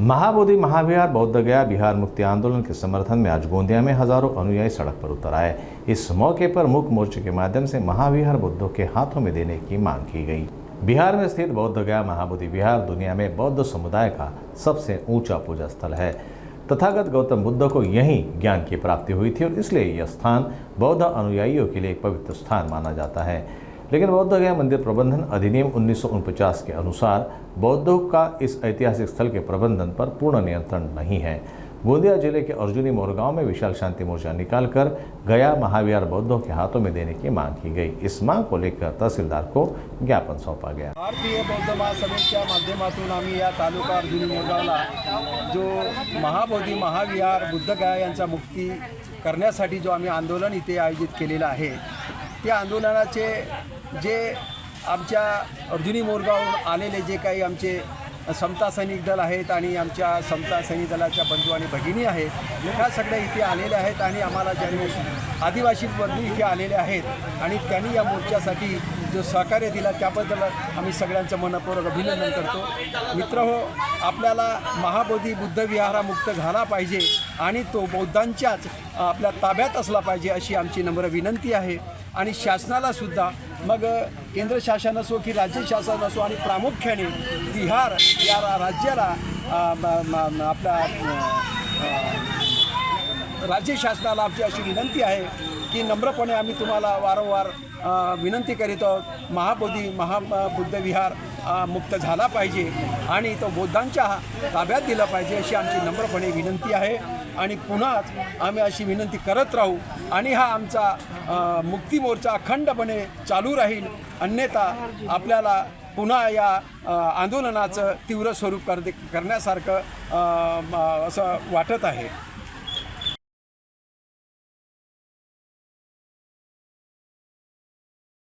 महाबोधि महाविहार बौद्ध गया बिहार मुक्ति आंदोलन के समर्थन में आज गोंदिया में हजारों अनुयायी सड़क पर उतर आए। इस मौके पर मूक मोर्चे के माध्यम से महाविहार बुद्धों के हाथों में देने की मांग की गई। बिहार में स्थित बौद्ध गया महाबोधि विहार दुनिया में बौद्ध समुदाय का सबसे ऊंचा पूजा स्थल है। तथागत गौतम बुद्ध को यहीं ज्ञान की प्राप्ति हुई थी और इसलिए यह स्थान बौद्ध अनुयायियों के लिए एक पवित्र स्थान माना जाता है। लेकिन बौद्ध गया मंदिर प्रबंधन अधिनियम 1949 के अनुसार बौद्धों का इस ऐतिहासिक स्थल के प्रबंधन पर पूर्ण नियंत्रण नहीं है। गोंदिया जिले के अर्जुनी मोरगांव में विशाल शांति मोर्चा निकालकर गया महाविहार बौद्धों के हाथों में देने की मांग की गई। इस मांग को लेकर तहसीलदार को ज्ञापन सौंपा गया। भारतीय बौद्ध महासभेच्या माध्यमातून आम्ही या तालुका अर्जुनी मोरगावला जो महाबोधी महाविहार बुद्ध गया यांचा मुक्ती करण्यासाठी जो आम्ही आंदोलन इथे आयोजित केलेलं आहे, त्या आंदोलनाचे जे आमच्या अर्जुनी मोरगावहून आलेले जे काही आमचे समता सैनिक दल आहेत आणि आमच्या समता सैनिक दलाच्या बंधू आणि भगिनी आहेत, ह्या सगळ्या इथे आलेले आहेत आणि आम्हाला ज्यांनी आदिवासी बंधू इथे आलेले आहेत आणि त्यांनी या मोर्चासाठी जो सहकार्य दिला त्याबद्दल आम्ही सगळ्यांचं मनपूर्वक अभिनंदन करतो। मित्रहो, आपल्याला महाबोधी बुद्ध विहार हा मुक्त झाला पाहिजे आणि तो बौद्धांच्याच आपल्या ताब्यात असला पाहिजे अशी आमची नम्र विनंती आहे। आणि शासनाला सुद्धा, मग केंद्र शासन असो की राज्य शासन असो, आणि प्रामुख्याने बिहार या राज्याला आपल्या राज्य शासनाला आमची अशी विनंती आहे की नम्रपणे आम्ही तुम्हाला वारंवार विनंती करीत आहोत, महाबोधी बुद्ध विहार मुक्त झाला पाहिजे आणि तो बौद्धांच्या ताब्यात दिला पाहिजे अशी आमची नम्रपणे विनंती आहे। आणि पुन्हा आम्ही अशी विनंती करत राहू आणि हा आमचा मुक्ती मोर्चा अखंडपणे चालू राहील, अन्यथा आपल्याला पुन्हा या आंदोलनाचं तीव्र स्वरूप करण्यासारखं असं वाटत आहे।